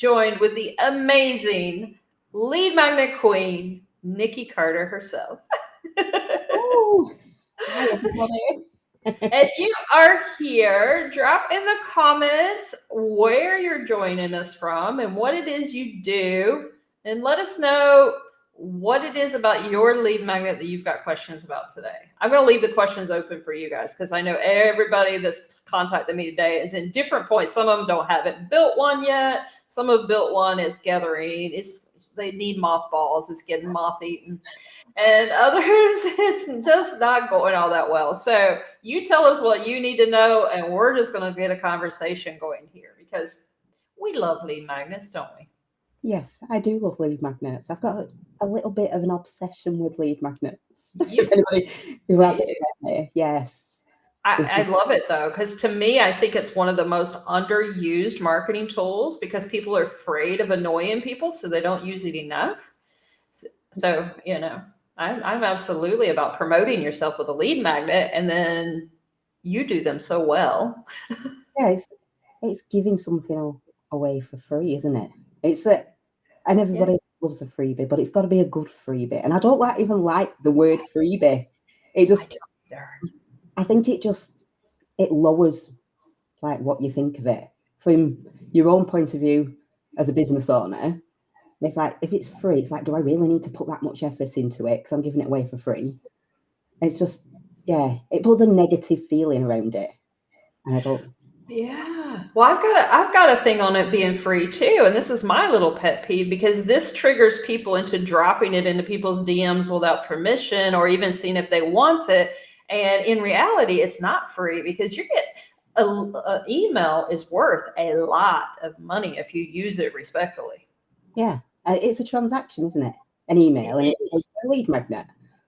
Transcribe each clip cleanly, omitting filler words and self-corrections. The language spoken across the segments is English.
joined with the amazing lead magnet queen, Nikki Carter herself. Oh, hi everybody. If you are here, drop in the comments where you're joining us from and what it is you do, and let us know what it is about your lead magnet that you've got questions about today. I'm going to leave the questions open for you guys because I know everybody that's contacted me today is in different points. Some of them haven't built one yet. Some have built one. It's gathering. They need mothballs. It's getting moth eaten. And others, it's just not going all that well. So you tell us what you need to know, and we're just going to get a conversation going here because we love lead magnets, don't we? Yes, I do love lead magnets. I've got a little bit of an obsession with lead magnets. You If anybody who hasn't met me, yes. I love it though, because to me, I think it's one of the most underused marketing tools because people are afraid of annoying people, so they don't use it enough. So I'm absolutely about promoting yourself with a lead magnet, and then you do them so well. Yeah, it's giving something away for free, isn't it? And everybody loves a freebie, but it's got to be a good freebie. And I don't even like the word freebie. I think it lowers like what you think of it from your own point of view as a business owner. It's like, if it's free, it's like, do I really need to put that much effort into it because I'm giving it away for free? It's just, it puts a negative feeling around it, and I don't. Yeah. Well, I've got a thing on it being free too, and this is my little pet peeve because this triggers people into dropping it into people's DMs without permission or even seeing if they want it. And in reality, it's not free because you get an email is worth a lot of money if you use it respectfully. Yeah, it's a transaction, isn't it? An email, and it's a lead magnet,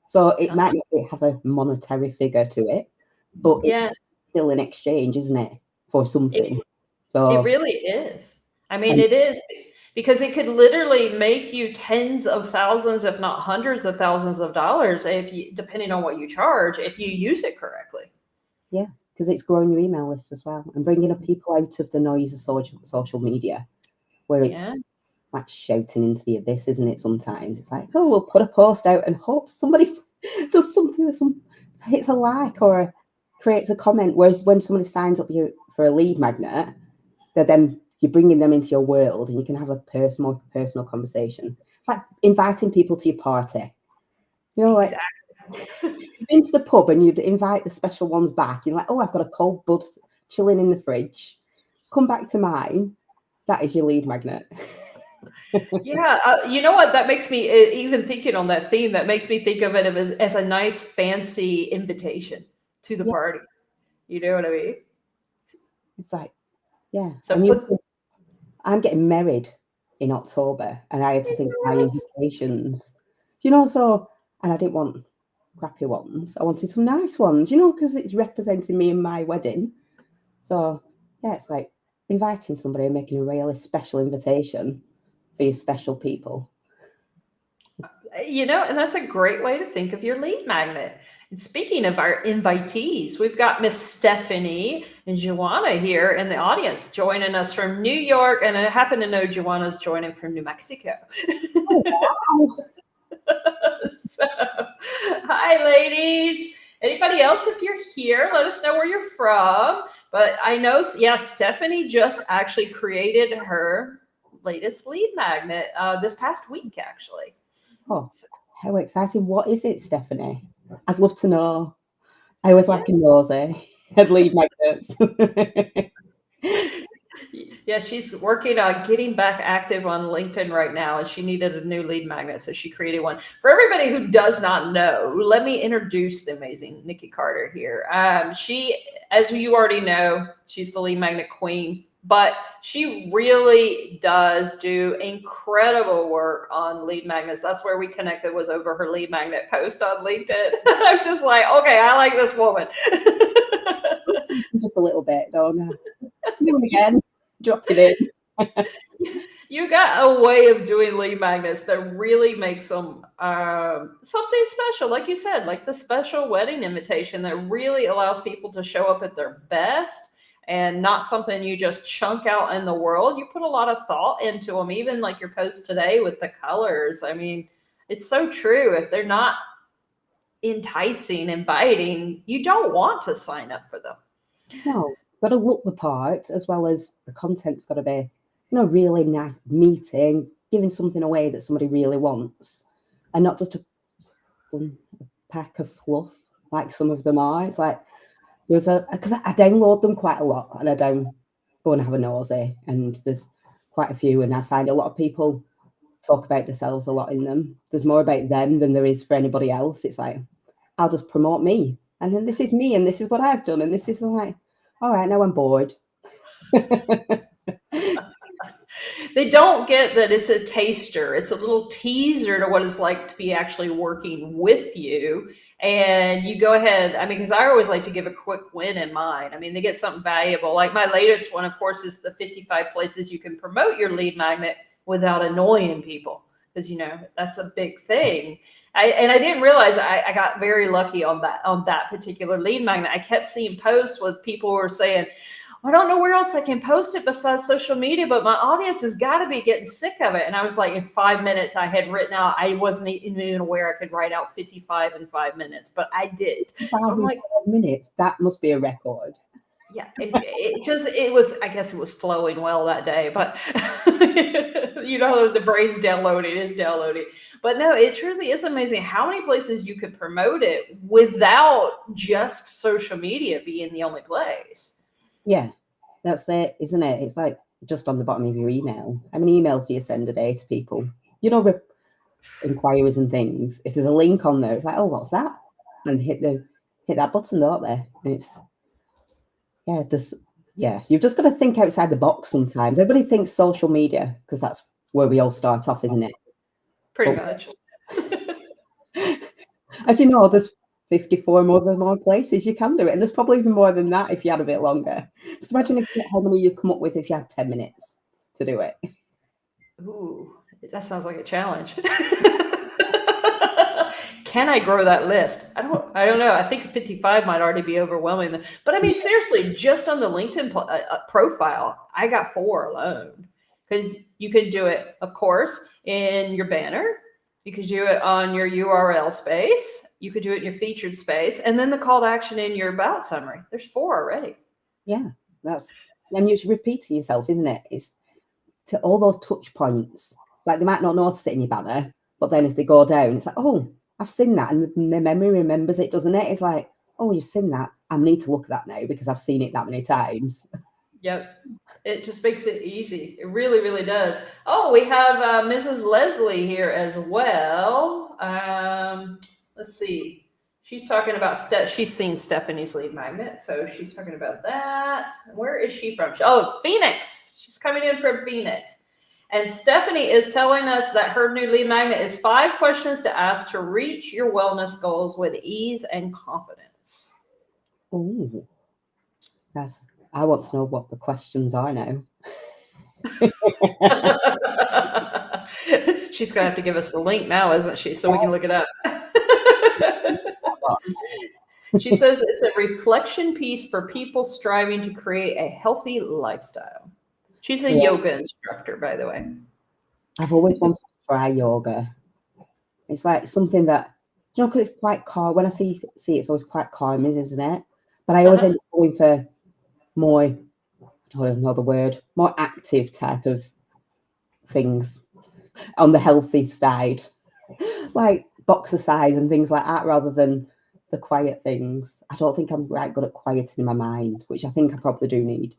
so it might not have a monetary figure to it, but it's still an exchange, isn't it, for something? So it really is. I mean, it is because it could literally make you tens of thousands, if not hundreds of thousands of dollars, depending on what you charge, if you use it correctly. Yeah, because it's growing your email list as well and bringing up people out of the noise of social media, where it's like shouting into the abyss, isn't it? Sometimes it's like, oh, we'll put a post out and hope somebody does something, hits a like or creates a comment. Whereas when somebody signs up you for a lead magnet, then you're bringing them into your world and you can have a personal conversation. It's like inviting people to your party. Like you've been to the pub and you'd invite the special ones back. You're like, oh, I've got a cold bud chilling in the fridge. Come back to mine. That is your lead magnet. Yeah, you know what? That makes me, even thinking on that theme, that makes me think of it as a nice, fancy invitation to the party. You know what I mean? It's like, yeah. So I'm getting married in October, and I had to think of my invitations. And I didn't want crappy ones. I wanted some nice ones, because it's representing me in my wedding. So, yeah, it's like inviting somebody and making a really special invitation for your special people. And that's a great way to think of your lead magnet. And speaking of our invitees, we've got Miss Stephanie and Joanna here in the audience joining us from New York. And I happen to know Joanna's joining from New Mexico. Oh, wow. So, hi, ladies. Anybody else, if you're here, let us know where you're from. But I know, Stephanie just actually created her latest lead magnet this past week, actually. Oh, how exciting. What is it, Stephanie? I'd love to know. I was like a nosy. I'd lead magnets. Yeah, she's working on getting back active on LinkedIn right now, and she needed a new lead magnet, so she created one. For everybody who does not know, let me introduce the amazing Nikki Carter here. She, as you already know, she's the lead magnet queen, but she really does do incredible work on lead magnets. That's where we connected, was over her lead magnet post on LinkedIn. I'm just like, okay, I like this woman. Just a little bit, don't I? Do it again. Drop it in. You got a way of doing lead magnets that really makes them something special, like you said, like the special wedding invitation that really allows people to show up at their best and not something you just chunk out in the world. You put a lot of thought into them, even like your post today with the colors. I mean, it's so true. If they're not enticing, inviting, you don't want to sign up for them. No, got to look the part, as well as the content's got to be, really nice, meeting, giving something away that somebody really wants, and not just a pack of fluff like some of them are. It's like because I download them quite a lot, and I don't go and have a nosy, and there's quite a few, and I find a lot of people talk about themselves a lot in them. There's more about them than there is for anybody else. It's like, I'll just promote me, and then this is me, and this is what I've done, and this is like, all right, now I'm bored. They don't get that it's a taster. It's a little teaser to what it's like to be actually working with you. And you go ahead. I mean, because I always like to give a quick win in mine. I mean, they get something valuable. Like my latest one, of course, is the 55 places you can promote your lead magnet without annoying people. Because, that's a big thing. I didn't realize I got very lucky on that particular lead magnet. I kept seeing posts with people who were saying, I don't know where else I can post it besides social media, but my audience has got to be getting sick of it. And I was like, in 5 minutes, I had written out, I wasn't even aware I could write out 55 in 5 minutes, but I did. So I'm like, minutes, that must be a record. Yeah, it was, I guess it was flowing well that day, but the brain's downloading is downloading. But no, it truly is amazing how many places you could promote it without just social media being the only place. Yeah, that's it, isn't it? It's like just on the bottom of your email. How many emails do you send a day to people? With inquiries and things. If there's a link on there, it's like, oh, what's that? And hit that button, don't they? And it's you've just got to think outside the box sometimes. Everybody thinks social media, because that's where we all start off, isn't it? Pretty much. As you know, there's 54 more places you can do it, and there's probably even more than that if you had a bit longer. Just imagine how many you'd come up with if you had 10 minutes to do it. Ooh, that sounds like a challenge. Can I grow that list? I don't know. I think 55 might already be overwhelming. But I mean, seriously, just on the LinkedIn profile, I got 4 alone. Because you could do it, of course, in your banner. You could do it on your URL space. You could do it in your featured space. And then the call to action in your about summary. There's 4 already. Yeah, and you're repeating yourself, isn't it? It's to all those touch points. Like they might not notice it in your banner, but then if they go down, it's like, oh, I've seen that, and the memory remembers it, doesn't it? It's like, oh, you've seen that. I need to look at that now because I've seen it that many times. Yep. It just makes it easy. It really, really does. Oh, we have Mrs. Leslie here as well. Let's see. She's talking about she's seen Stephanie's lead magnet, so she's talking about that. Where is she from? Oh, Phoenix. She's coming in from Phoenix. And Stephanie is telling us that her new lead magnet is 5 questions to ask to reach your wellness goals with ease and confidence. Oh, I want to know what the questions are now. She's going to have to give us the link now, isn't she? So we can look it up. She says it's a reflection piece for people striving to create a healthy lifestyle. She's a yoga instructor, by the way. I've always wanted to try yoga. It's like something that, because it's quite calm. When I see it's always quite calming, isn't it? But I always end up going for more, I don't know the word, more active type of things on the healthy side, like boxercise and things like that, rather than the quiet things. I don't think I'm right good at quieting my mind, which I think I probably do need.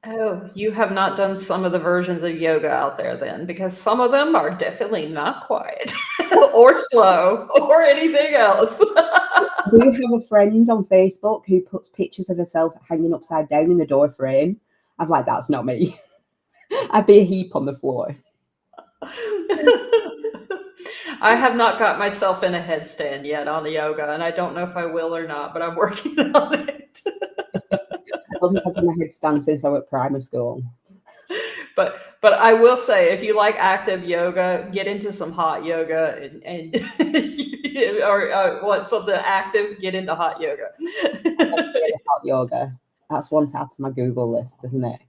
Oh, you have not done some of the versions of yoga out there then, because some of them are definitely not quiet or slow or anything else. Do you have a friend on Facebook who puts pictures of herself hanging upside down in the door frame? I'm like, that's not me. I'd be a heap on the floor. I have not got myself in a headstand yet on the yoga, and I don't know if I will or not, but I'm working on it. I haven't had my headstand since I was at primary school. But I will say, if you like active yoga, get into some hot yoga, and or want something active, get into hot yoga. Hot yoga. That's one to add to my Google list, isn't it?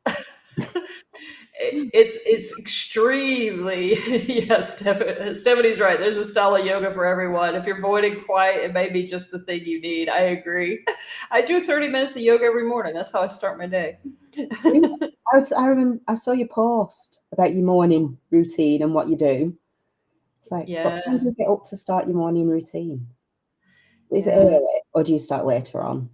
It's extremely yes. Stephanie's right. There's a style of yoga for everyone. If you're avoiding quiet, it may be just the thing you need. I agree. I do 30 minutes of yoga every morning. That's how I start my day. I remember I saw your post about your morning routine and what you do. It's like, what time do you get up to start your morning routine? Is it early or do you start later on?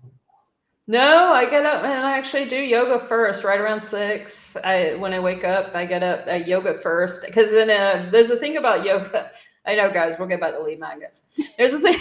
No, I get up and I actually do yoga first, right around 6. When I wake up, I get up, yoga first, because then there's a thing about yoga. I know, guys, we'll get back to lead magnets. There's a thing.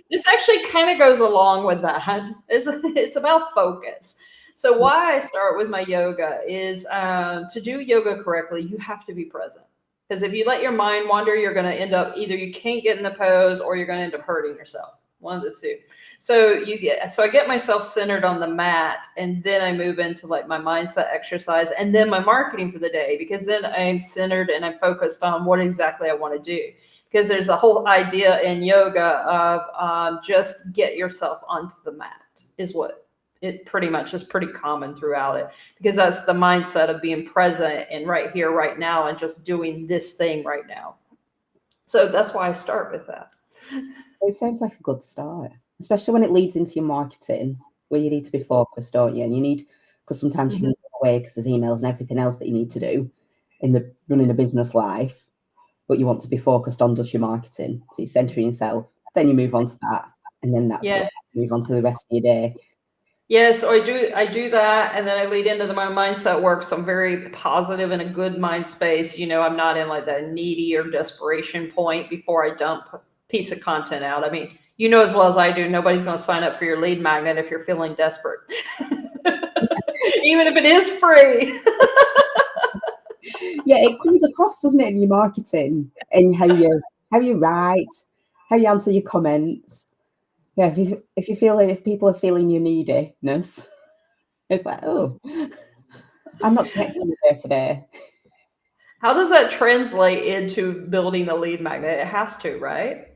This actually kind of goes along with that. It's about focus. So why I start with my yoga is to do yoga correctly, you have to be present. Because if you let your mind wander, you're going to end up either you can't get in the pose or you're going to end up hurting yourself. One of the two. So I get myself centered on the mat, and then I move into like my mindset exercise and then my marketing for the day, because then I'm centered and I'm focused on what exactly I want to do. Because there's a whole idea in yoga of just get yourself onto the mat is what it pretty much is pretty common throughout it, because that's the mindset of being present and right here, right now, and just doing this thing right now. So that's why I start with that. It sounds like a good start, especially when it leads into your marketing, where you need to be focused, don't you? And you need, because sometimes you can go away because there's emails and everything else that you need to do in the running a business life, but you want to be focused on just your marketing. So you're centering yourself, then you move on to that, and then that's it. Move on to the rest of your day. Yes, I do that, and then I lead into my mindset work. So I'm very positive in a good mind space. You know, I'm not in like that needy or desperation point before I dump a piece of content out. I mean, you know as well as I do, nobody's going to sign up for your lead magnet if you're feeling desperate, even if it is free. Yeah, it comes across, doesn't it, in your marketing and how you write, how you answer your comments. Yeah, if people are feeling your neediness, it's like, oh, I'm not connecting with her today. How does that translate into building a lead magnet? It has to, right?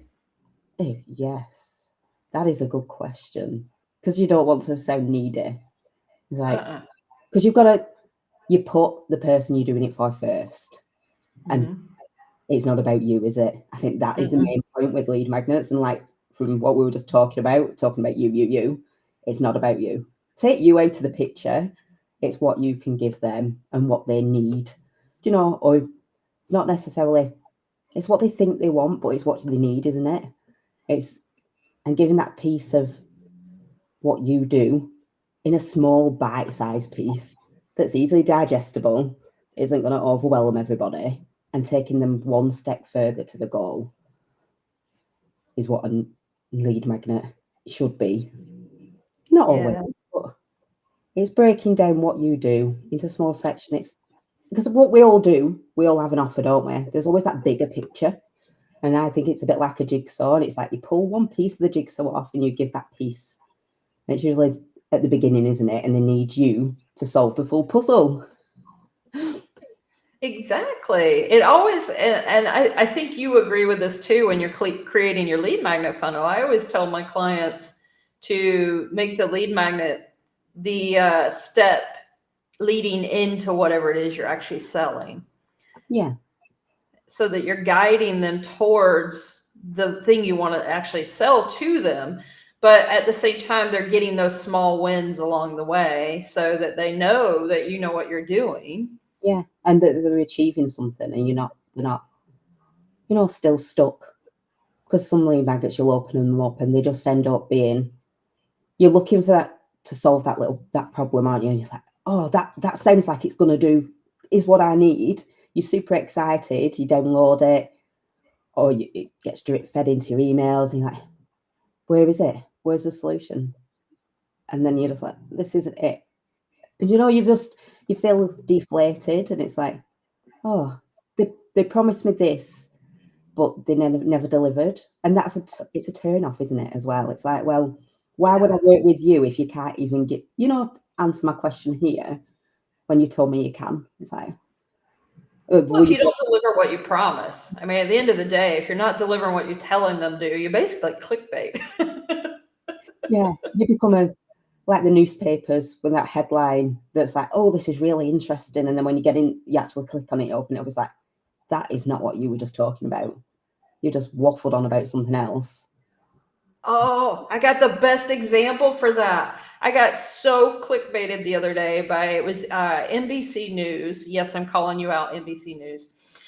Oh, yes, that is a good question, because you don't want to sound needy. It's like, because you put the person you're doing it for first, and it's not about you, is it? I think that is the main point with lead magnets, and like from what we were just talking about you, it's not about you. Take you out of the picture. It's what you can give them and what they need, you know, or not necessarily, it's what they think they want, but it's what they need, isn't it? And giving that piece of what you do in a small bite-sized piece that's easily digestible, isn't going to overwhelm everybody, and taking them one step further to the goal is what a lead magnet should be. Not always, but it's breaking down what you do into small sections. It's because what we all do, we all have an offer, don't we? There's always that bigger picture. And I think it's a bit like a jigsaw. And it's like you pull one piece of the jigsaw off and you give that piece. And it's usually at the beginning, isn't it? And they need you to solve the full puzzle. Exactly. It always, and I think you agree with this too when you're creating your lead magnet funnel. I always tell my clients to make the lead magnet the step leading into whatever it is you're actually selling. Yeah. So that you're guiding them towards the thing you want to actually sell to them. But at the same time, they're getting those small wins along the way so that they know that you know what you're doing. Yeah. And that they're achieving something and they're not, still stuck. Because some lead magnets, you'll open them up and they just end up being, you're looking for that to solve that problem, aren't you? And you're like, oh, that sounds like it's going to is what I need. You're super excited, you download it, or it gets drip fed into your emails, and you're like, where is it? Where's the solution? And then you're just like, this isn't it. And you feel deflated, and it's like, oh, they promised me this, but they never delivered. And it's a turn off, isn't it, as well? It's like, well, why would I work with you if you can't even answer my question here when you told me you can? It's like, well, if you don't deliver what you promise, I mean, at the end of the day, if you're not delivering what you're telling them to, you're basically clickbait. Yeah, you become like the newspapers when that headline that's like, oh, this is really interesting. And then when you get in, you actually click on it, open it up, it's like, that is not what you were just talking about. You just waffled on about something else. Oh, I got the best example for that. I got so clickbaited the other day by, it was NBC News. Yes, I'm calling you out, NBC News.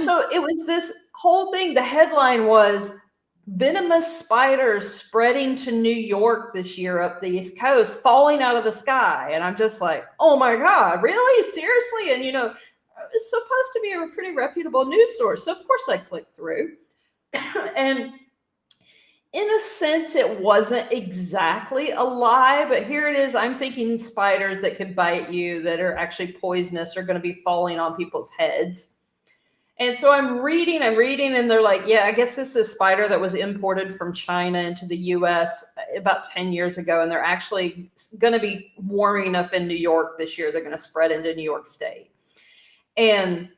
So it was this whole thing. The headline was venomous spiders spreading to New York this year up the East Coast, falling out of the sky. And I'm just like, oh my God, really? Seriously? And, it's supposed to be a pretty reputable news source. So, of course, I clicked through. And in a sense, it wasn't exactly a lie, but here it is. I'm thinking spiders that could bite you that are actually poisonous are going to be falling on people's heads. And so I'm reading, and they're like, yeah, I guess this is a spider that was imported from China into the US about 10 years ago. And they're actually going to be warming enough in New York this year. They're going to spread into New York State. And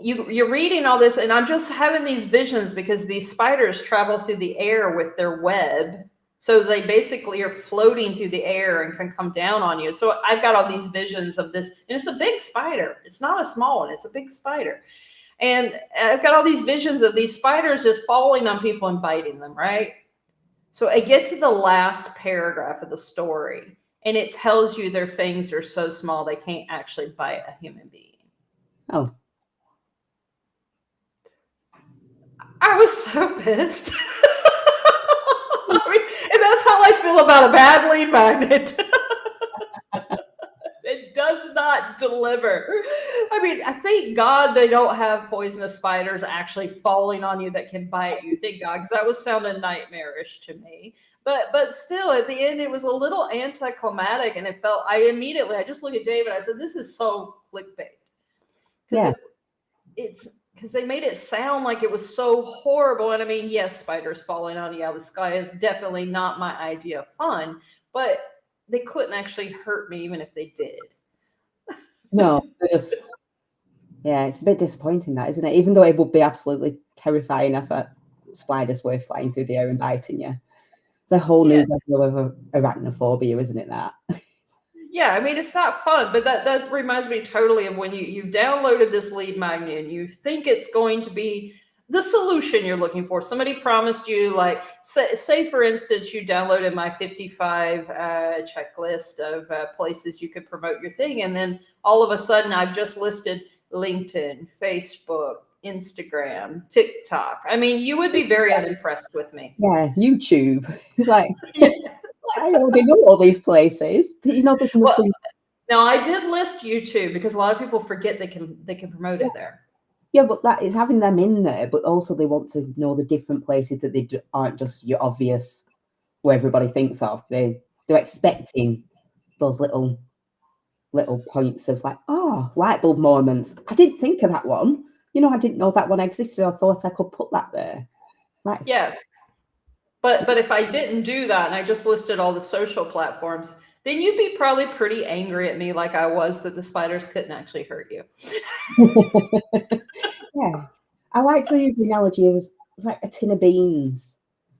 you're reading all this, and I'm just having these visions because these spiders travel through the air with their web. So they basically are floating through the air and can come down on you. So I've got all these visions of this, and it's a big spider. It's not a small one. It's a big spider. And I've got all these visions of these spiders just falling on people and biting them, right? So I get to the last paragraph of the story, and it tells you their fangs are so small they can't actually bite a human being. Oh. I was so pissed. I mean, and that's how I feel about a bad lead magnet. It does not deliver. I mean, I thank God they don't have poisonous spiders actually falling on you that can bite you. Thank God, because that was sounding nightmarish to me. But still, at the end, it was a little anticlimactic, and it felt. I just looked at David. I said, "This is so clickbait." Yeah. It's because they made it sound like it was so horrible. And I mean, yes, spiders falling on you out of the sky is definitely not my idea of fun, but they couldn't actually hurt me even if they did. No, it's a bit disappointing, that, isn't it? Even though it would be absolutely terrifying if a spiders were flying through the air and biting you. It's a whole new level of arachnophobia, isn't it, that? Yeah, I mean, it's not fun, but that reminds me totally of when you've downloaded this lead magnet and you think it's going to be the solution you're looking for. Somebody promised you, like, say for instance, you downloaded my 55 checklist of places you could promote your thing. And then all of a sudden I've just listed LinkedIn, Facebook, Instagram, TikTok. I mean, you would be very unimpressed with me. Yeah, YouTube. It's like, I already know all these places. There's nothing. Well, now I did list YouTube because a lot of people forget they can promote it there. Yeah, but that is having them in there, but also they want to know the different places that they aren't just your obvious, where everybody thinks of. They're expecting those little points of like, oh, light bulb moments. I didn't think of that one. I didn't know that one existed. I thought I could put that there. Like, yeah. But if I didn't do that and I just listed all the social platforms, then you'd be probably pretty angry at me like I was that the spiders couldn't actually hurt you. Yeah. I like to use the analogy of like a tin of beans,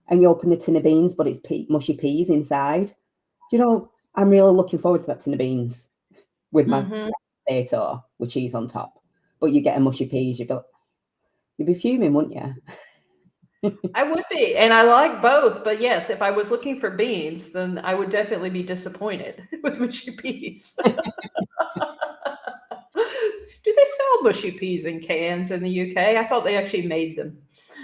and you open the tin of beans, but it's mushy peas inside. I'm really looking forward to that tin of beans with my potato with cheese on top. But you get a mushy peas, you'd be fuming, wouldn't you? I would be, and I like both. But yes, if I was looking for beans, then I would definitely be disappointed with mushy peas. Do they sell mushy peas in cans in the UK? I thought they actually made them.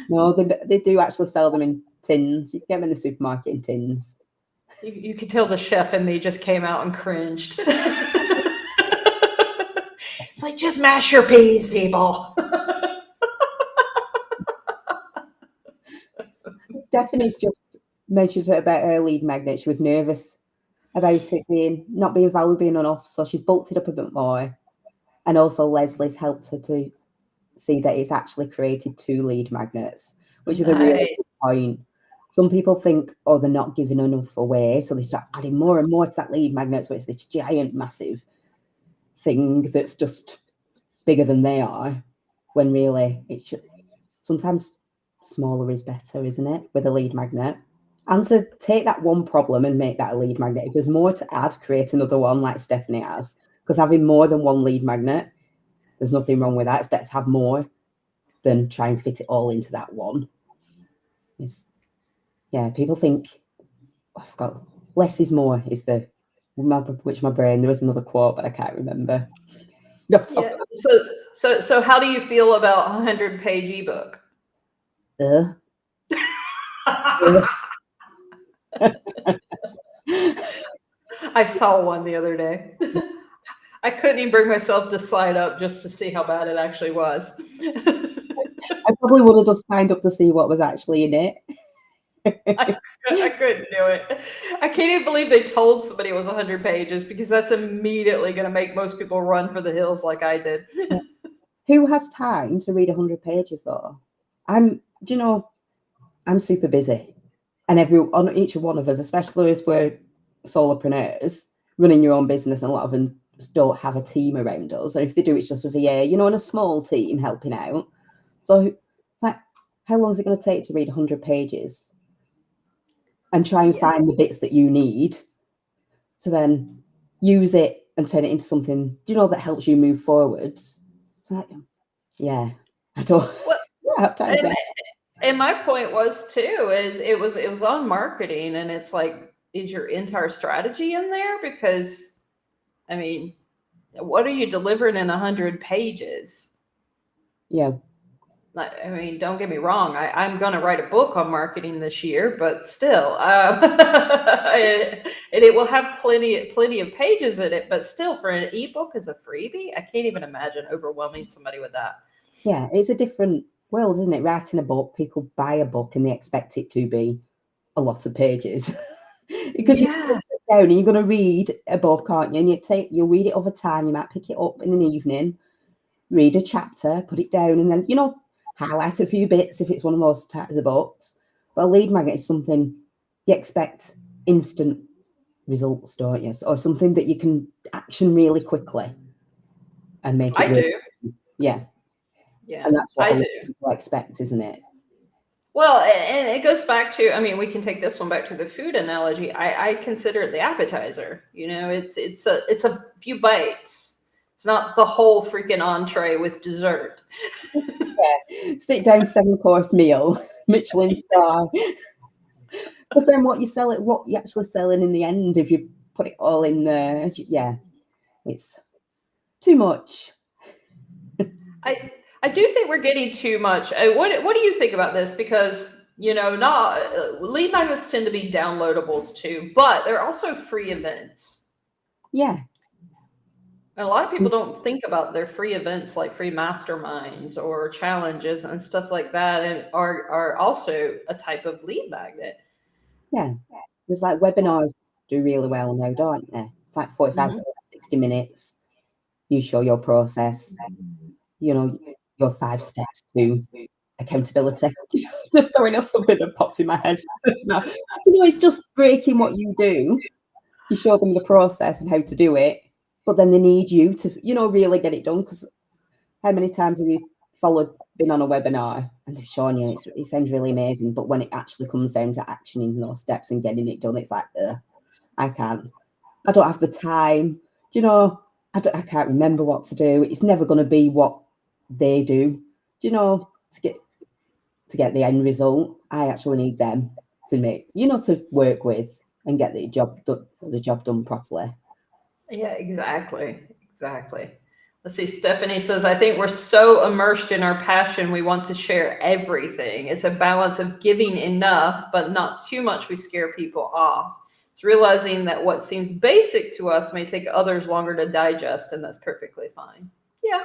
No, they do actually sell them in tins. You can get them in the supermarket in tins. You could tell the chef in me just came out and cringed. It's like, just mash your peas, people. Stephanie's just mentioned about her lead magnet. She was nervous about it not being valuable enough, so she's bulked it up a bit more. And also Leslie's helped her to see that it's actually created 2 lead magnets, which is a really good point. Some people think, oh, they're not giving enough away, so they start adding more and more to that lead magnet, so it's this giant, massive thing that's just bigger than they are, when really it should. Sometimes smaller is better, isn't it, with a lead magnet? And to take that one problem and make that a lead magnet. If there's more to add, create another one like Stephanie has. Because having more than one lead magnet, there's nothing wrong with that. It's better to have more than try and fit it all into that one. People think, I forgot, less is more is my brain, there was another quote, but I can't remember. Yeah. So how do you feel about a 100-page ebook? I saw one the other day. I couldn't even bring myself to sign up just to see how bad it actually was. I probably would have just signed up to see what was actually in it. I couldn't do it. I can't even believe they told somebody it was 100 pages, because that's immediately going to make most people run for the hills like I did. Who has time to read 100 pages though? I'm super busy, and on each one of us, especially as we're solopreneurs running your own business, and a lot of them don't have a team around us, and if they do, it's just a VA, and a small team helping out. So it's like, how long is it going to take to read 100 pages and try and find the bits that you need to then use it and turn it into something that helps you move forwards? It's like, I don't have time. And my point was too, is it was on marketing, and it's like, is your entire strategy in there? Because I mean, what are you delivering in 100 pages? Yeah. I mean, don't get me wrong. I'm going to write a book on marketing this year, but still, and it will have plenty of pages in it. But still, for an ebook as a freebie, I can't even imagine overwhelming somebody with that. Yeah, it's a different world, isn't it? Writing a book, people buy a book and they expect it to be a lot of pages. Because you sit down and you're going to read a book, aren't you? And you'll read it over time. You might pick it up in an evening, read a chapter, put it down, and then highlight a few bits if it's one of those types of books. But a lead magnet is something you expect instant results, don't you? Or something that you can action really quickly and make it work. Yeah. And that's what people expect, isn't it? Well, and it goes back to, I mean, we can take this one back to the food analogy. I consider it the appetizer. It's a few bites. It's not the whole freaking entree with dessert. Yeah. Sit down, 7-course meal, Michelin star. Because then what you're actually selling in the end, if you put it all in there, it's too much. I do think we're getting too much. What do you think about this? Because not lead magnets tend to be downloadables too, but they're also free events. Yeah. And a lot of people don't think about their free events, like free masterminds or challenges and stuff like that, and are also a type of lead magnet. Yeah. There's like webinars do really well now, don't they? Like 45 minutes, 60 minutes. You show your process, your 5 steps to accountability. Just throwing off something that popped in my head. It's just breaking what you do. You show them the process and how to do it, but then they need you to, really get it done. Because how many times have you been on a webinar and they've shown you it sounds really amazing, but when it actually comes down to actioning those steps and getting it done, it's like, I can't. I don't have the time. I can't remember what to do. It's never going to be what they do. To get the end result, I actually need them to work with and get the job done properly. Yeah, exactly. Let's see. Stephanie says, I think we're so immersed in our passion, we want to share everything. It's a balance of giving enough, but not too much we scare people off. It's realizing that what seems basic to us may take others longer to digest, and that's perfectly fine. Yeah.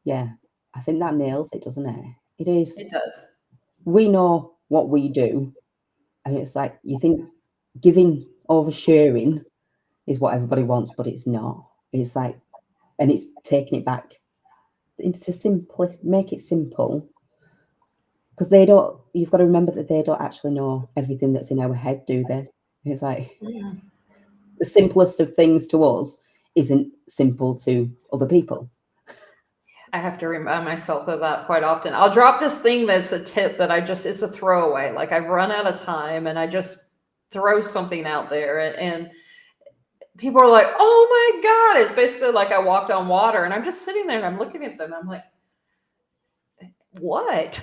Yeah. I think that nails it, doesn't it? It is. It does. We know what we do. And it's like, you think giving over sharing is what everybody wants, but it's not. It's like, and it's taking it back into make it simple. Because you've got to remember that they don't actually know everything that's in our head, do they? It's like, the simplest of things to us isn't simple to other people. I have to remind myself of that quite often. I'll drop this thing that's a tip that it's a throwaway. Like, I've run out of time and I just throw something out there, and people are like, oh my God, it's basically like I walked on water, and I'm just sitting there and I'm looking at them. I'm like, what?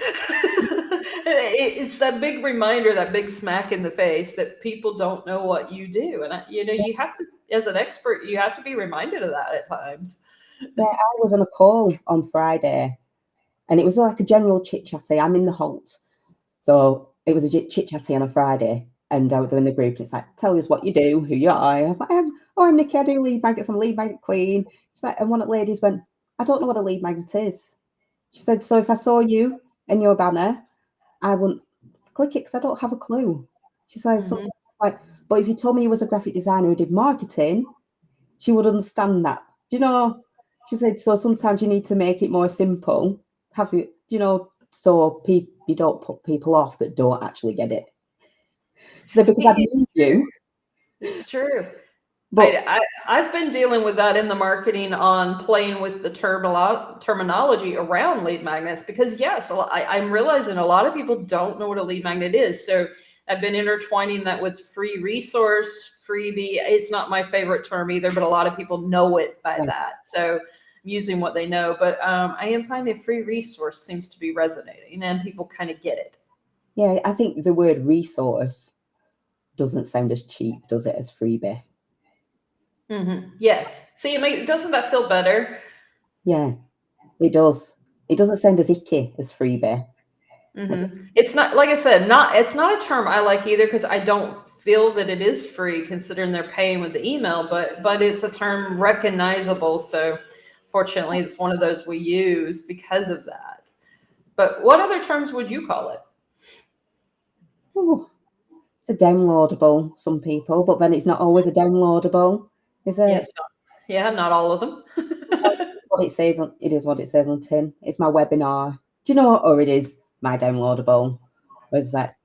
It's that big reminder, that big smack in the face that people don't know what you do. And, you have to, as an expert, you have to be reminded of that at times. Yeah, I was on a call on Friday and it was like a general chit-chatty. I'm in the Holt. So it was a chit-chatty on a Friday. And I was in the group and it's like, tell us what you do, who you are. I'm like, I'm Nikki, I do lead magnets, I'm a lead magnet queen. She's like, and one of the ladies went, I don't know what a lead magnet is. She said, so if I saw you and your banner, I wouldn't click it because I don't have a clue. She said, something like, but if you told me you was a graphic designer who did marketing, she would understand that. You know, she said, so sometimes you need to make it more simple. Have you, so you don't put people off that don't actually get it. She said, because I need you. It's true. But I've been dealing with that in the marketing on playing with the terminology around lead magnets because, yes, I'm realizing a lot of people don't know what a lead magnet is. So I've been intertwining that with free resource, freebie. It's not my favorite term either, but a lot of people know it by that. So I'm using what they know. But I am finding free resource seems to be resonating and people kind of get it. Yeah, I think the word resource doesn't sound as cheap, does it, as freebie? Yes. See, doesn't that feel better? Yeah, it does. It doesn't sound as icky as freebie. It's not, like I said, it's not a term I like either because I don't feel that it is free considering they're paying with the email, but it's a term recognizable. So fortunately, it's one of those we use because of that. But what other terms would you call it? Oh, it's a downloadable, some people, but then it's not always a downloadable, is it? Yes. Yeah, not all of them. What it says it is what it says on tin. It's my webinar. Do you know what? Or it is my downloadable. Or is that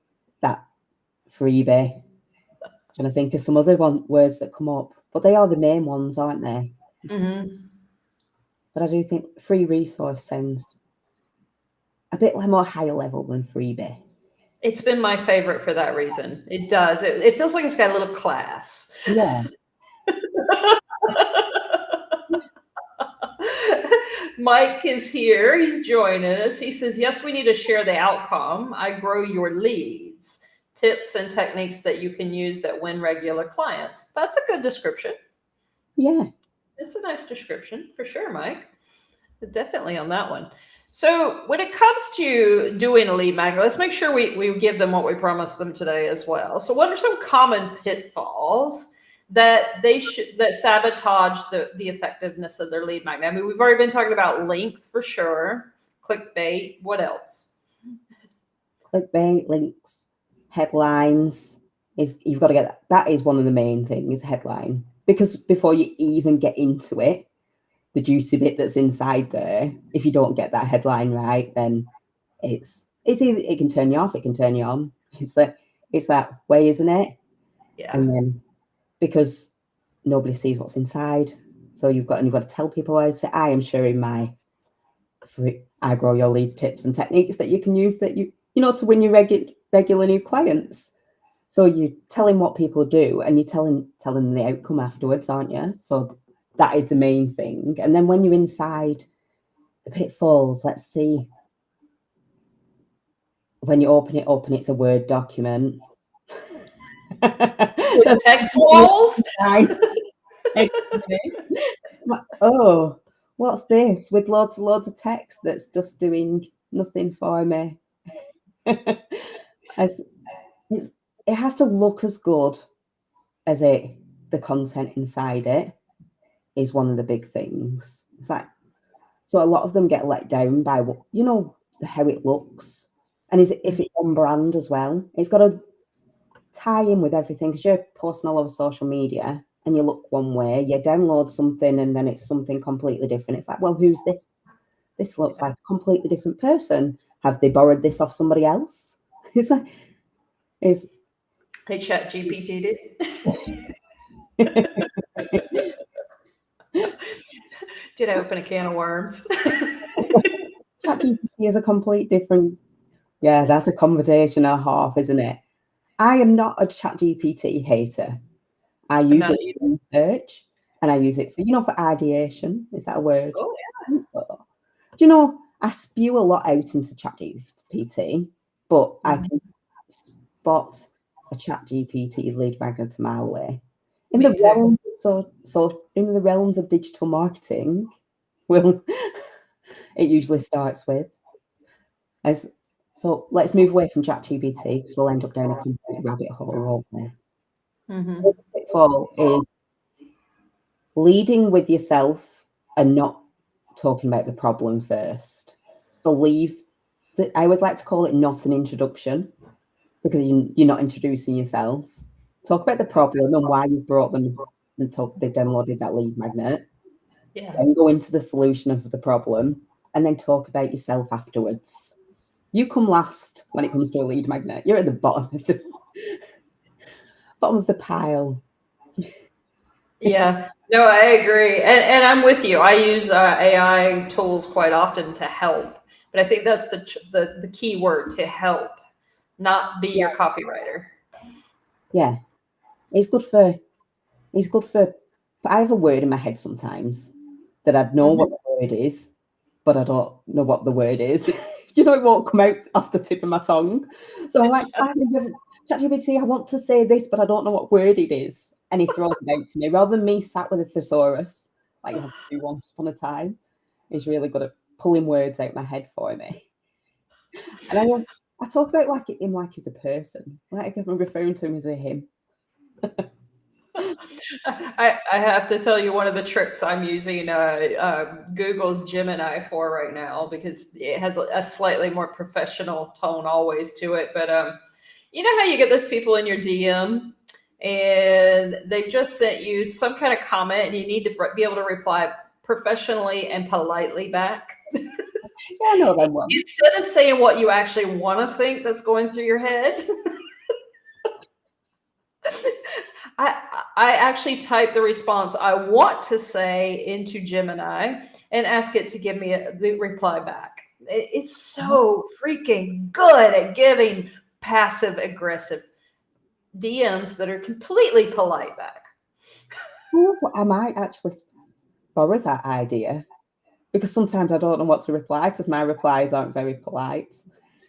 freebie? I'm trying to think of some other words that come up, but they are the main ones, aren't they? But I do think free resource sounds a bit more higher level than freebie. It's been my favorite for that reason. It does. It feels like it's got a little class. Yeah. Mike is here. He's joining us. He says, yes, we need to share the outcome. I grow your leads, tips and techniques that you can use that win regular clients. That's a good description. Yeah. It's a nice description for sure, Mike. Definitely on that one. So when it comes to doing a lead magnet, let's make sure we give them what we promised them today as well. So what are some common pitfalls that that sabotage the effectiveness of their lead magnet? I mean, we've already been talking about length for sure, clickbait. What else? Clickbait, links, headlines. You've got to get that is one of the main things, headline. Because before you even get into it, the juicy bit that's inside there, if you don't get that headline right, then it's either it can turn you off, it can turn you on. It's that way, isn't it? Yeah. And then because nobody sees what's inside, so you've got to tell people about it. I am sharing my I grow your leads tips and techniques that you can use that you to win your regular new clients. So you're telling what people do and you're telling them the outcome afterwards, aren't you? So that is the main thing. And then when you're inside the pitfalls, let's see. When you open it up and it's a Word document. With text walls? Oh, what's this? With loads of text that's just doing nothing for me. It has to look as good as the content inside it is one of the big things. It's like, so a lot of them get let down by how it looks, and if it's on brand as well. It's got to tie in with everything because you're posting all over social media and you look one way, you download something and then it's something completely different. It's like, well, who's this? This looks like a completely different person. Have they borrowed this off somebody else? It's like, they chat GPT did. Did I open a can of worms? ChatGPT is a complete different. Yeah, that's a conversation and a half, isn't it? I am not a ChatGPT hater. I use it for research and I use it for, for ideation. Is that a word? Oh, yeah. So, do you know, I spew a lot out into ChatGPT, but I can spot a ChatGPT lead magnet a mile away. In the realms, in the realms of digital marketing, well, it usually starts with so let's move away from ChatGPT because we'll end up down a complete rabbit hole, won't we? The pitfall is leading with yourself and not talking about the problem first. So I always like to call it not an introduction because you're not introducing yourself. Talk about the problem and why you've brought them until they've downloaded that lead magnet. Yeah. Then go into the solution of the problem and then talk about yourself afterwards. You come last when it comes to a lead magnet. You're at the bottom of the pile. Yeah, no, I agree. And I'm with you. I use AI tools quite often to help, but I think that's the key word, to help, not be your copywriter. Yeah. It's good for I have a word in my head sometimes that I'd know what the word is, but I don't know what the word is. It won't come out off the tip of my tongue. So I like ChatGPT, I want to say this, but I don't know what word it is. And he throws it out to me rather than me sat with a thesaurus, like you have to do once upon a time. He's really good at pulling words out my head for me. And I talk about him like he's a person. Like I'm referring to him as a him. I have to tell you one of the tricks I'm using Google's Gemini for right now, because it has a slightly more professional tone always to it. But you know how you get those people in your DM and they just sent you some kind of comment and you need to be able to reply professionally and politely back? Yeah, I know that one. Instead of saying what you actually want to think that's going through your head, I actually type the response I want to say into Gemini and ask it to give me the reply back. It's so freaking good at giving passive aggressive DMs that are completely polite back. Ooh, I might actually borrow that idea, because sometimes I don't know what to reply because my replies aren't very polite,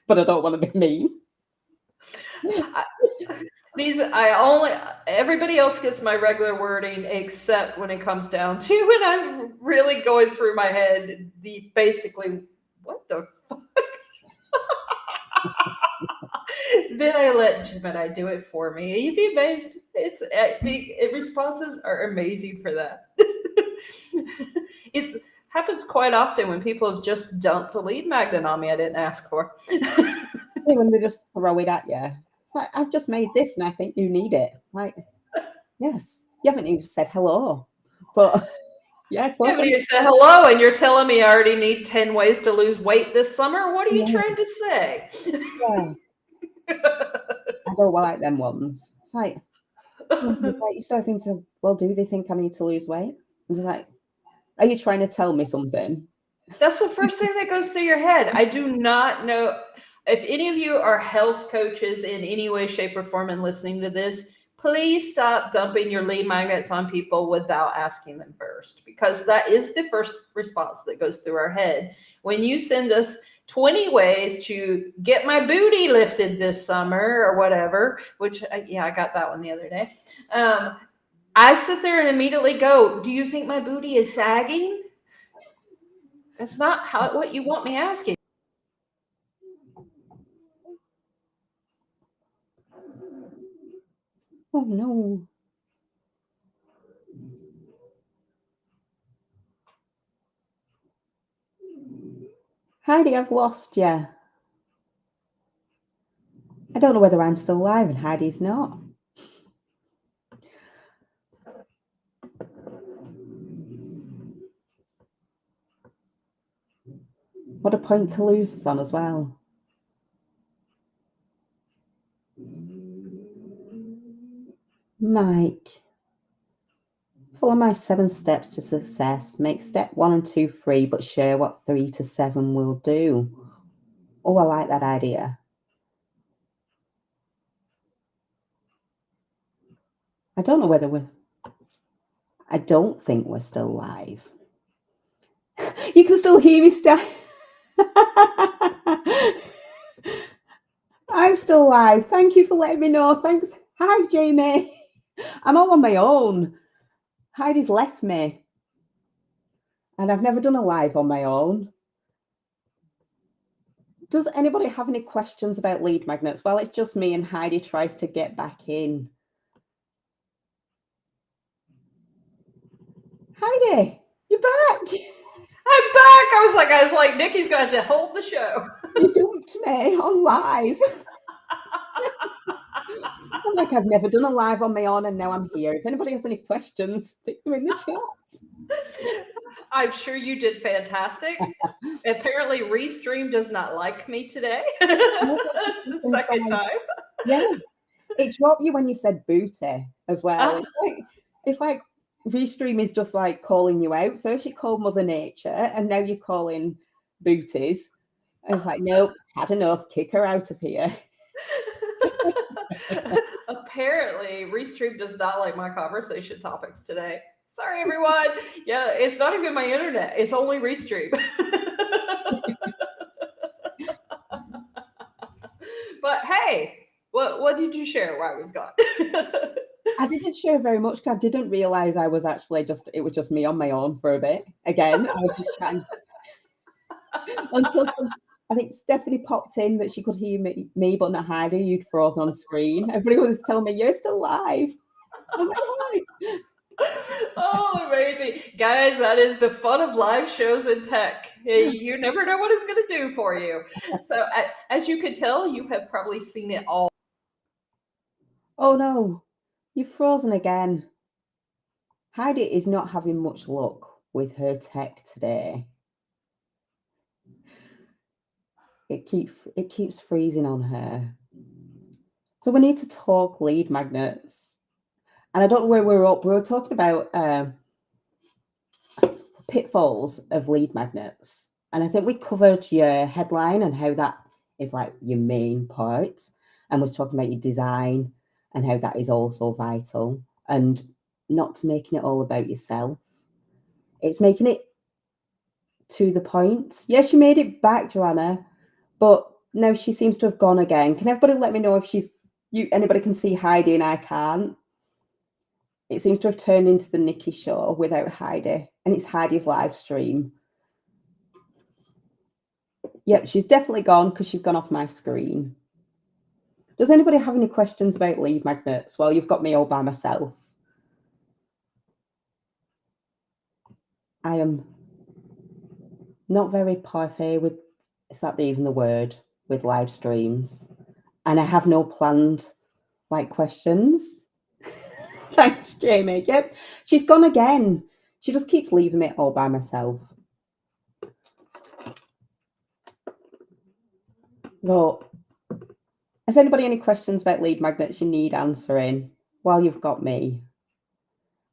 but I don't want to be mean. Everybody else gets my regular wording except when it comes down to when I'm really going through my head basically, what the fuck? Then I let Gemini do it for me. You'd be amazed. Responses are amazing for that. It happens quite often when people have just dumped a lead magnet on me I didn't ask for. When they just throw it at you. It's like, I've just made this and I think you need it. Like, yes, you haven't even said hello. But yeah, of course. You said hello and you're telling me I already need 10 ways to lose weight this summer? What are you trying to say? Yeah. I don't like them ones. It's like you start thinking, well, do they think I need to lose weight? It's like, are you trying to tell me something? That's the first thing that goes through your head. I do not know if any of you are health coaches in any way, shape, or form and listening to this. Please stop dumping your lead magnets on people without asking them first, because that is the first response that goes through our head. When you send us 20 ways to get my booty lifted this summer or whatever, which, I got that one the other day. I sit there and immediately go, do you think my booty is sagging? That's not what you want me asking. Oh, no. Heidi, I've lost you. I don't know whether I'm still alive and Heidi's not. What a point to lose us on as well. Mike, follow my 7 steps to success. Make step 1 and 2 free, but share what 3 to 7 will do. Oh, I like that idea. I don't know whether we're... I don't think we're still live. You can still hear me, I'm still live. Thank you for letting me know. Thanks. Hi, Jamie. I'm all on my own. Heidi's left me. And I've never done a live on my own. Does anybody have any questions about lead magnets? Well, it's just me and Heidi tries to get back in. Heidi, you're back. I'm back. I was like, Nikki's going to hold the show. You dumped me on live. I'm like, I've never done a live on my own, and now I'm here. If anybody has any questions, stick them in the chat. I'm sure you did fantastic. Apparently, Restream does not like me today. That's the second time. Yeah. It dropped you when you said booty as well. It's like Restream is just like calling you out. First you called Mother Nature, and now you're calling booties. I was like, nope, had enough. Kick her out of here. Apparently, Restream does not like my conversation topics today. Sorry, everyone. Yeah, it's not even my internet. It's only Restream. But hey, what did you share while I was gone? I didn't share very much because I didn't realize I was actually it was just me on my own for a bit. Again, I was just chatting until I think Stephanie popped in that she could hear me but not Heidi. You'd frozen on screen. Everybody was telling me you're still live. I'm like, hi. Oh, amazing. Guys, that is the fun of live shows in tech. You never know what it's going to do for you. So, as you can tell, you have probably seen it all. Oh no, you've frozen again. Heidi is not having much luck with her tech today. It keeps freezing on her. So we need to talk lead magnets. And I don't know where we're up. We were talking about pitfalls of lead magnets. And I think we covered your headline and how that is like your main part. And was talking about your design and how that is also vital. And not making it all about yourself. It's making it to the point. Yes, she made it back, Joanna, but now she seems to have gone again. Can everybody let me know if anybody can see Heidi and I can't? It seems to have turned into the Nikki show without Heidi, and it's Heidi's live stream. Yep, she's definitely gone because she's gone off my screen. Does anybody have any questions about lead magnets? Well, you've got me all by myself. I am not very parfait with, is that even the word, with live streams. And I have no planned questions. Thanks, Jamie. Yep, she's gone again. She just keeps leaving me all by myself. So, has anybody any questions about lead magnets you need answering while you've got me?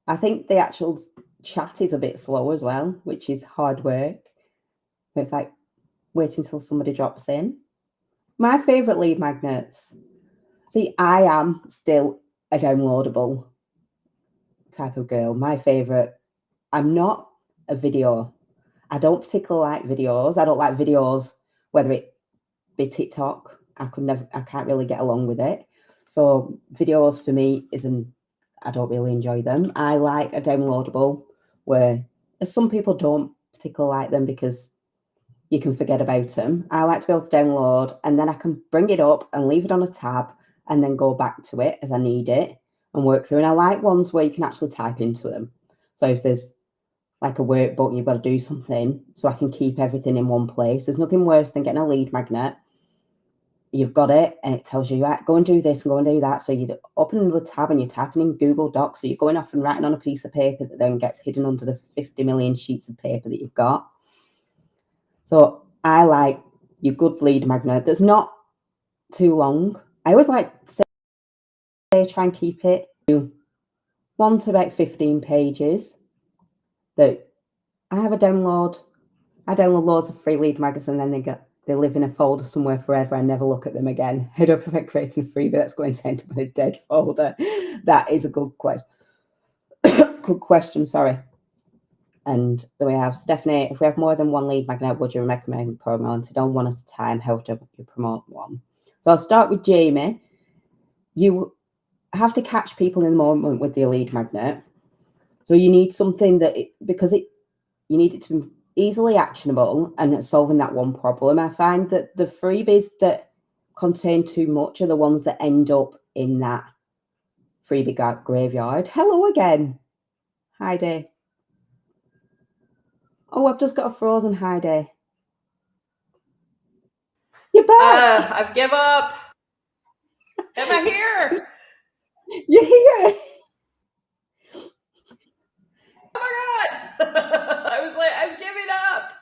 I think the actual chat is a bit slow as well, which is hard work. It's like waiting until somebody drops in. My favourite lead magnets. See, I am still a downloadable type of girl. My favourite, I'm not a video. I don't particularly like videos. I don't like videos, whether it be TikTok. I can't really get along with it. So videos for me I don't really enjoy them. I like a downloadable where some people don't particularly like them because you can forget about them. I like to be able to download and then I can bring it up and leave it on a tab and then go back to it as I need it and work through. And I like ones where you can actually type into them. So if there's like a workbook and you've got to do something, so I can keep everything in one place. There's nothing worse than getting a lead magnet. You've got it and it tells you, right, go and do this and go and do that. So you open the tab and you're typing in Google Docs. So you're going off and writing on a piece of paper that then gets hidden under the 50 million sheets of paper that you've got. So I like your good lead magnet that's not too long. I always like to say try and keep it to 1 to about 15 pages. That I download loads of free lead mags and then they live in a folder somewhere forever. I never look at them again. How do I prevent creating a freebie that's going to end up in a dead folder? That is a good question. Good question, sorry. And then we have Stephanie. If we have more than one lead magnet, would you recommend promoting on one at a time? How do you promote one? So I'll start with Jamie. You have to catch people in the moment with your lead magnet. So you need something that, you need it to be easily actionable and solving that one problem. I find that the freebies that contain too much are the ones that end up in that freebie graveyard. Hello again, Heidi. Oh, I've just got a frozen Heidi. You're back. I've given up. Am I here? You're here. Oh my God. I was like, I'm giving up.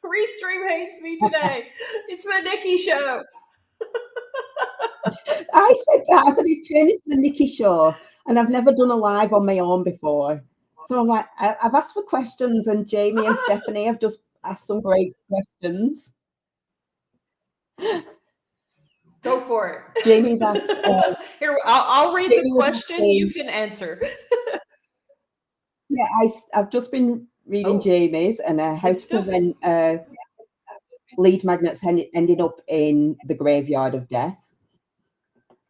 Restream hates me today. It's the Nikki show. I said that. I said it's turned into the Nikki show, and I've never done a live on my own before. So I'm like, I've asked for questions, and Jamie and Stephanie have just asked some great questions. Go for it. Jamie's asked. Here, I'll read Jamie the question. Asking, you can answer. Yeah, I've just been reading Jamie's and how to prevent lead magnets ending up in the graveyard of death.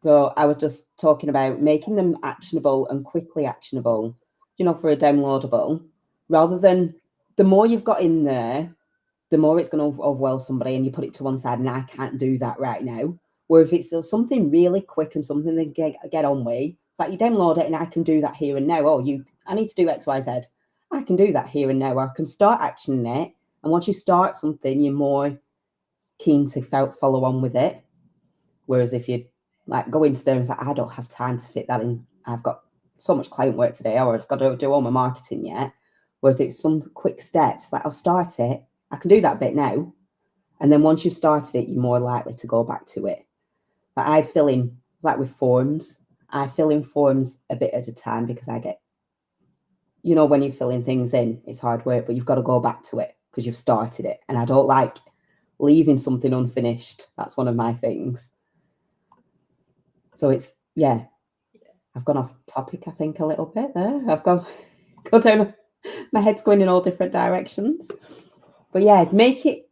So I was just talking about making them actionable and quickly actionable, for a downloadable, rather than the more you've got in there, the more it's going to overwhelm somebody and you put it to one side and I can't do that right now. Where if it's something really quick and something they get on with, it's like you download it and I can do that here and now. I need to do X, Y, Z. I can do that here and now. I can start actioning it. And once you start something, you're more keen to follow on with it. Whereas if you go into there and say, I don't have time to fit that in. I've got so much client work today, or I've got to do all my marketing yet. Whereas it's some quick steps, I'll start it. I can do that bit now. And then once you've started it, you're more likely to go back to it. But I fill in, with forms, I fill in forms a bit at a time because I get, when you're filling things in, it's hard work, but you've got to go back to it because you've started it. And I don't like leaving something unfinished. That's one of my things. So it's, I've gone off topic, I think, a little bit there. I've gone down, my head's going in all different directions. But make it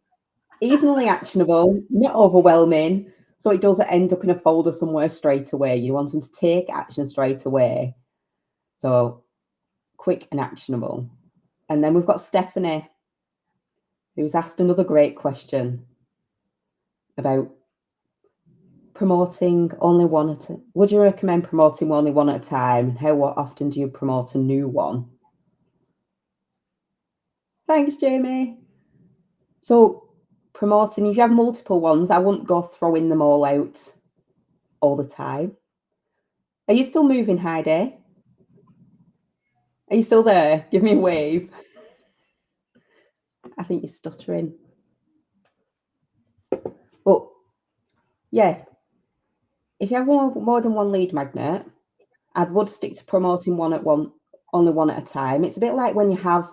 easily actionable, not overwhelming, so it doesn't end up in a folder somewhere straight away. You want them to take action straight away. So quick and actionable. And then we've got Stephanie, who's asked another great question about promoting only one at a time. Would you recommend promoting only one at a time? How often do you promote a new one? Thanks, Jamie. So promoting, if you have multiple ones, I wouldn't go throwing them all out all the time. Are you still moving, Heidi? Are you still there? Give me a wave. I think you're stuttering. But if you have more than one lead magnet, I would stick to promoting only one at a time. It's a bit like when you have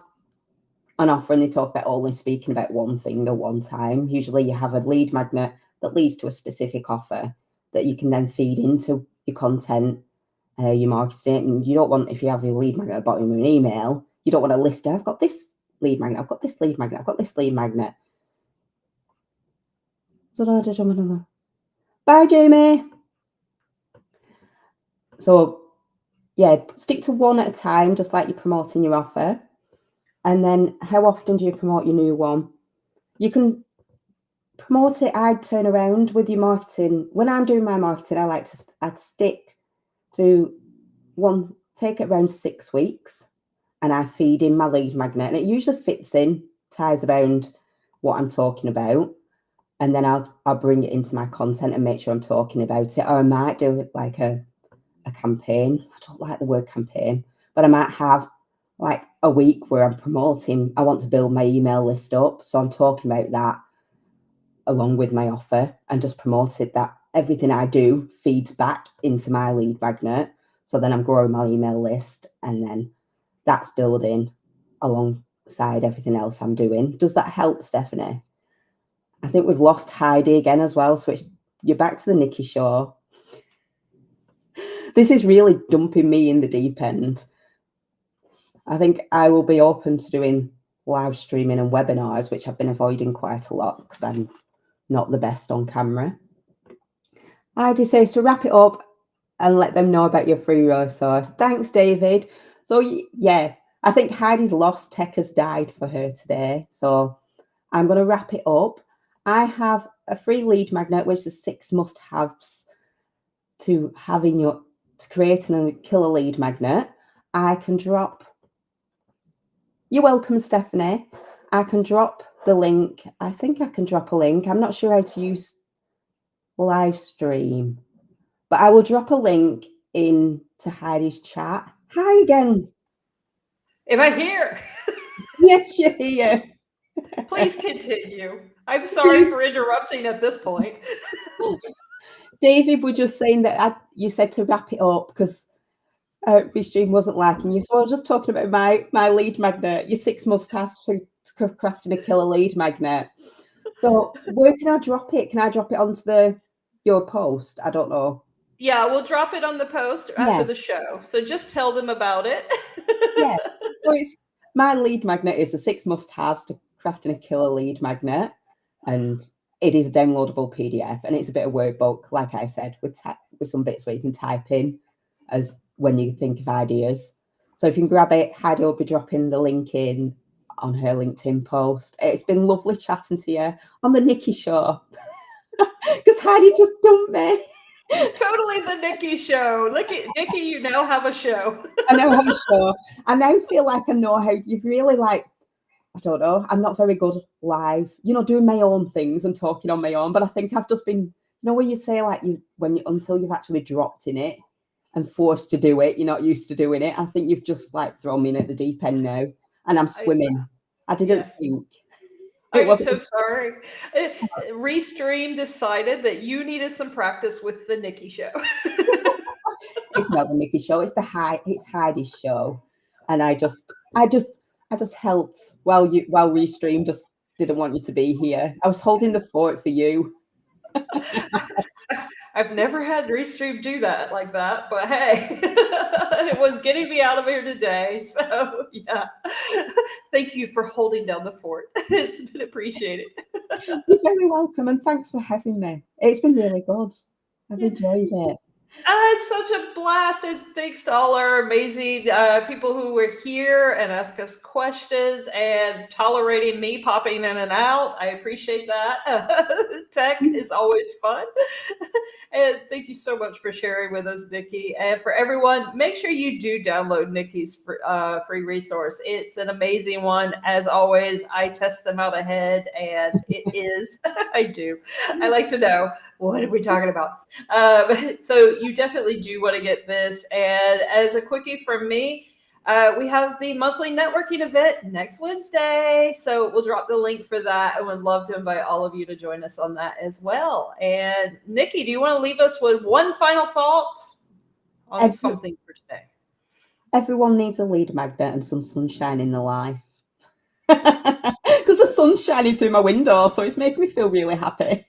an offer and they talk about only speaking about one thing at one time. Usually you have a lead magnet that leads to a specific offer that you can then feed into your content, your marketing. And you don't want, if you have your lead magnet at the bottom of an email, you don't want to list, I've got this lead magnet, I've got this lead magnet, I've got this lead magnet. So bye, Jamie. So stick to one at a time, just like you're promoting your offer. And then how often do you promote your new one? You can promote it. I'd turn around with your marketing. When I'm doing my marketing, I'd stick to one, take it around 6 weeks, and I feed in my lead magnet. And it usually fits in, ties around what I'm talking about. And then I'll bring it into my content and make sure I'm talking about it. Or I might do it like a campaign. I don't like the word campaign, but I might have a week where I'm promoting, I want to build my email list up. So I'm talking about that along with my offer and just promoted that everything I do feeds back into my lead magnet. So then I'm growing my email list and then that's building alongside everything else I'm doing. Does that help, Stephanie? I think we've lost Heidi again as well. So you're back to the Nikki show. This is really dumping me in the deep end. I think I will be open to doing live streaming and webinars, which I've been avoiding quite a lot because I'm not the best on camera. Heidi says to wrap it up and let them know about your free resource. Thanks, David. So yeah, I think Heidi's lost tech has died for her today. So I'm going to wrap it up. I have a free lead magnet, which is 6 must-haves to create and kill a lead magnet. I can drop. You're welcome, Stephanie. I can drop the link. I think I can drop a link. I'm not sure how to use live stream, but I will drop a link into Heidi's chat. Hi again. Am I here? Yes, you're here. Please continue. I'm sorry for interrupting at this point. David, we're just saying that you said to wrap it up because Restream wasn't liking you. So I was just talking about my lead magnet, your 6 must-haves for crafting a killer lead magnet. So where can I drop it? Can I drop it onto your post? I don't know. Yeah, we'll drop it on the post after the show. So just tell them about it. Yeah. So my lead magnet is the 6 must-haves to crafting a killer lead magnet. And it is a downloadable PDF. And it's a bit of workbook, like I said, with some bits where you can type in as when you think of ideas. So if you can grab it, Heidi will be dropping the link in on her LinkedIn post. It's been lovely chatting to you on the Nikki show. Because Heidi's just dumped me. Totally the Nikki show. Look at Nikki, you now have a show. I now have a show. I now feel like I know how you've really I don't know. I'm not very good live, doing my own things and talking on my own. But I think I've just been, when you say until you've actually dropped in it and forced to do it, you're not used to doing it. I think you've just thrown me in at the deep end now, and I'm swimming. I didn't think. I'm so sorry. Restream decided that you needed some practice with the Nikki show. It's not the Nikki show. It's Heidi's show, and I just helped while Restream just didn't want you to be here. I was holding the fort for you. I've never had Restream do that like that, but hey, it was getting me out of here today. So yeah, thank you for holding down the fort. It's been appreciated. You're very welcome, and thanks for having me. It's been really good. I've enjoyed it. It's such a blast, and thanks to all our amazing people who were here and ask us questions and tolerating me popping in and out. I appreciate that. Tech is always fun. And thank you so much for sharing with us, Nikki. And for everyone, make sure you do download Nikki's free resource. It's an amazing one. As always, I test them out ahead, and it is, I do. I like to know, what are we talking about? So you definitely do want to get this. And as a quickie from me, we have the monthly networking event next Wednesday. So we'll drop the link for that, and would love to invite all of you to join us on that as well. And Nikki, do you want to leave us with one final thought on something for today? Everyone needs a lead magnet and some sunshine in their life. Because the sun's shining through my window, so it's making me feel really happy.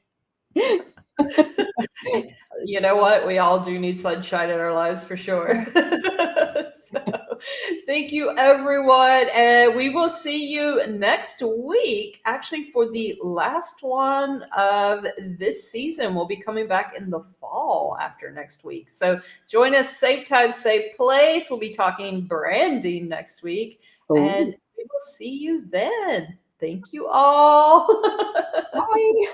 You know what? We all do need sunshine in our lives for sure. So, thank you, everyone. And we will see you next week, actually, for the last one of this season. We'll be coming back in the fall after next week. So join us, same time, same place. We'll be talking branding next week. Ooh. And we will see you then. Thank you all. Bye.